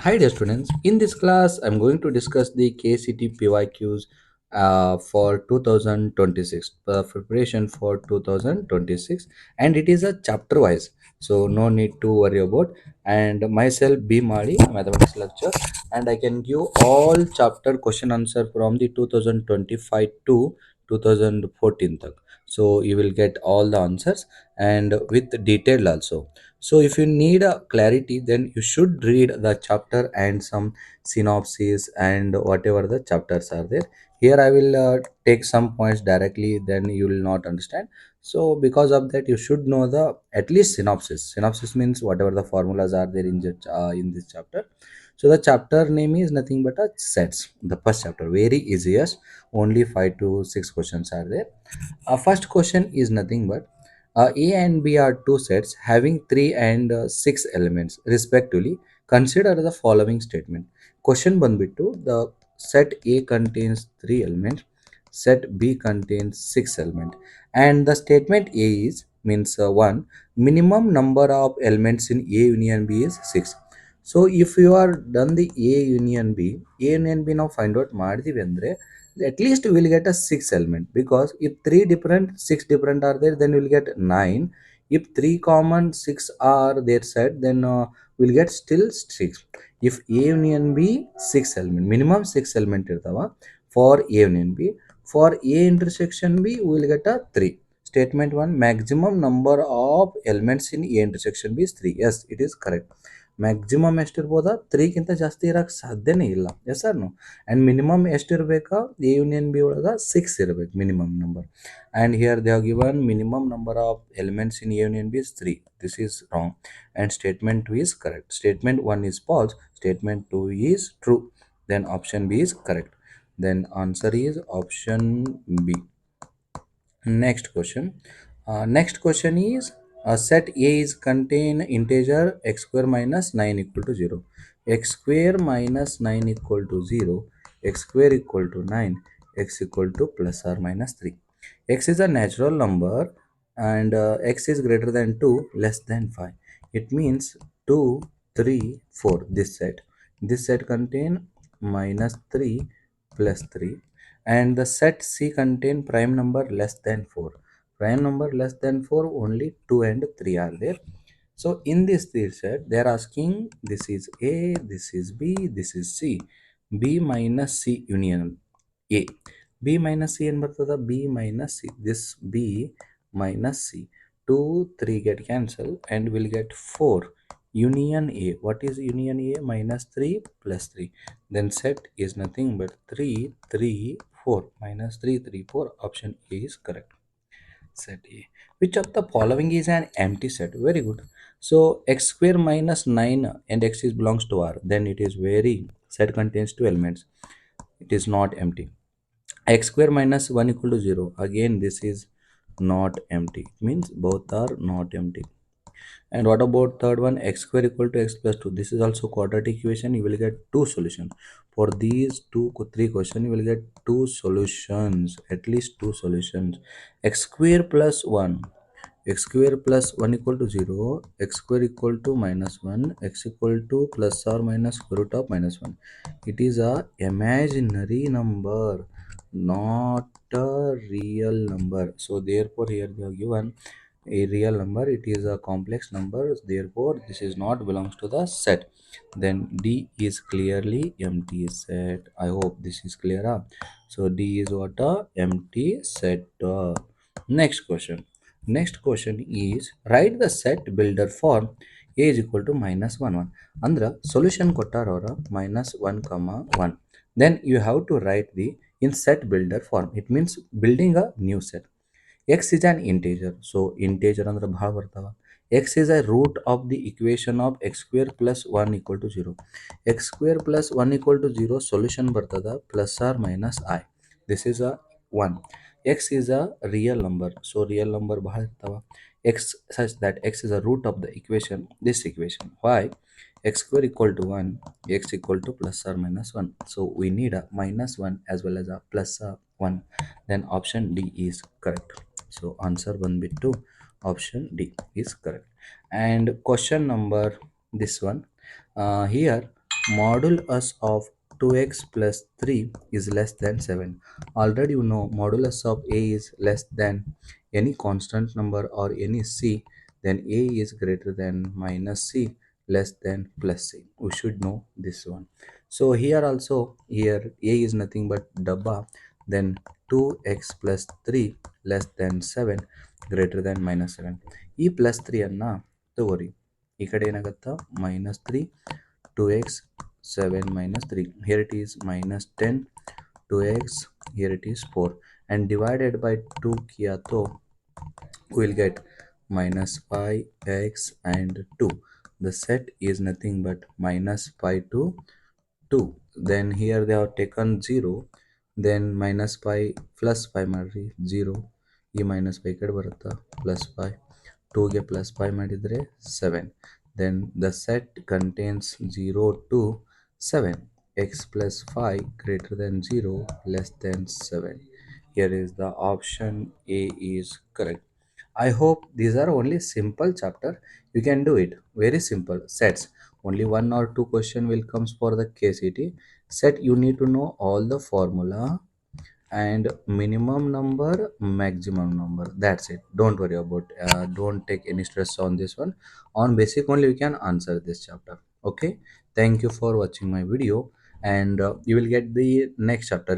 Hi dear students, in this class I'm going to discuss the Kcet PYQs for 2026, preparation for 2026, and it is a chapter wise, so no need to worry about. And myself B Madi, mathematics lecturer, and I can give all chapter question answer from the 2025 to 2014 tak. So you will get all the answers and with detail also. So if you need a clarity, then you should read the chapter and some synopsis and whatever the chapters are there. Here I will take some points directly, then you will not understand. So because of that, you should know the at least synopsis. Synopsis means whatever the formulas are there in this chapter. So the chapter name is nothing but a sets. The first chapter, very easiest. Only 5 to 6 questions are there. First question is nothing but A and B are two sets having 3 and 6 elements respectively. Consider the following statement. Question ಬಂದ್ಬಿಟ್ಟು the set A contains 3 elements, set B contains 6 elements, and the statement A is means 1 minimum number of elements in A union B is 6. So if you are done the A union B ನಾವು find out ಮಾಡಿದೀವಿ ಅಂದ್ರೆ at least we will get a 6 element, because if 3 different 6 different are there, then we will get 9. If 3 common 6 are there set, then we'll get still 6. If A union B 6 element, minimum 6 element irtava for A union B. For A intersection B we will get a 3. Statement 1, maximum number of elements in A intersection B is 3. Yes, it is correct. Maximum ಎಷ್ಟಿರ್ಬೋದಾ 3ಗಿಂತ ಜಾಸ್ತಿ ಇರಕ್ಕೆ ಸಾಧ್ಯನೇ ಇಲ್ಲ. Yes or no? And minimum ಎಷ್ಟಿರಬೇಕಾ A union B ಒಳಗೆ 6 ಇರಬೇಕು minimum number. And here they have given minimum number of elements in A union B is 3. This is wrong and statement 2 is correct. Statement 1 is false, statement 2 is true. Then option B is correct. Then answer is option B. Next question is set A is contain integer x square minus 9 equal to 0. X square minus 9 equal to 0, x square equal to 9, x equal to plus or minus 3. X is a natural number and x is greater than 2, less than 5. It means 2, 3, 4. This set contain minus 3 plus 3, and the set C contain prime number less than 4. Prime number less than 4, only 2 and 3 are there. So in this set they are asking, this is A, this is B, this is C. B minus C union A. B minus C and B minus C. This B minus C. 2, 3 get cancelled and we'll get 4. Union A. What is union A? Minus 3 plus 3. Then set is nothing but 3, 3, 4. Minus 3, 3, 4. Option A is correct. Set A. Which of the following is an empty set? Very good. So x square minus 9 and x is belongs to R. Then it is very set contains 2 elements. It is not empty. X square minus 1 equal to 0. Again this is not empty. It means both are not empty. And what about third one, x square equal to x plus 2? This is also quadratic equation. You will get two solutions for these three questions. You will get two solutions, at least two solutions. X square plus 1, x square plus 1 equal to 0, x square equal to minus 1, x equal to plus or minus square root of minus 1. It is a imaginary number, not a real number. So therefore here they have given a real number. It is a complex number, therefore this is not belongs to the set. Then D is clearly empty set. I hope this is clear, huh? So D is what? A empty set. Next question is write the set builder form A is equal to minus 1 1. Andra solution ಕೊಟ್ಟಾರವರ minus 1 comma 1. Then you have to write the in set builder form. It means building a new set. X is an integer, so integer ಅಂದ್ರೆ ಭಾಳ ಬರ್ತಾವ. X is a root of the equation of x square plus 1 equal to 0. X square plus 1 equal to 0 solution ಬರ್ತದ plus or minus I. This is a 1. X is a real number, so real number ಭಾಳ ಇರ್ತಾವ. X such that x is a root of the equation, this equation. Why? X square equal to 1, x equal to plus or minus 1. So we need a minus 1 as well as a plus 1. Then option D is correct. So answer 1 bit 2, option D is correct. And question number this one, here Modulus of 2x plus 3 is less than 7. Already you know modulus of a is less than any constant number or any c, then a is greater than minus c, less than plus c. We should know this one. So here also, here a is nothing but dabba, then 2x plus 3 less than 7 greater than minus 7. ಈ plus 3 ಅನ್ನ ತಗೋರಿ, ಈ ಕಡೆ ಏನಾಗುತ್ತಾ minus 3 2x 7 minus 3, here it is minus 10 2x, here it is 4, and divided by 2 kiya to we will get minus 5x and 2. The set is nothing but minus 5 to 2. Then here they have taken 0, then minus 5 plus 5 ಮಾಡ್ರಿ 0, ಈ minus 5 ಕಡೆ ಬರುತ್ತಾ plus 5, 2ಗೆ plus 5 ಮಾಡಿದರೆ 7. Then the set contains 0 to 7, x plus 5 greater than 0 less than 7. Here is the option A is correct. I hope these are only simple chapter. You can do it. Very simple. Sets. Only one or two question will comes for the Kcet. Set, you need to know all the formula and minimum number, maximum number. That's it. Don't worry about. Don't take any stress on this one. On basic only you can answer this chapter. Okay. Thank you for watching my video, and you will get the next chapter.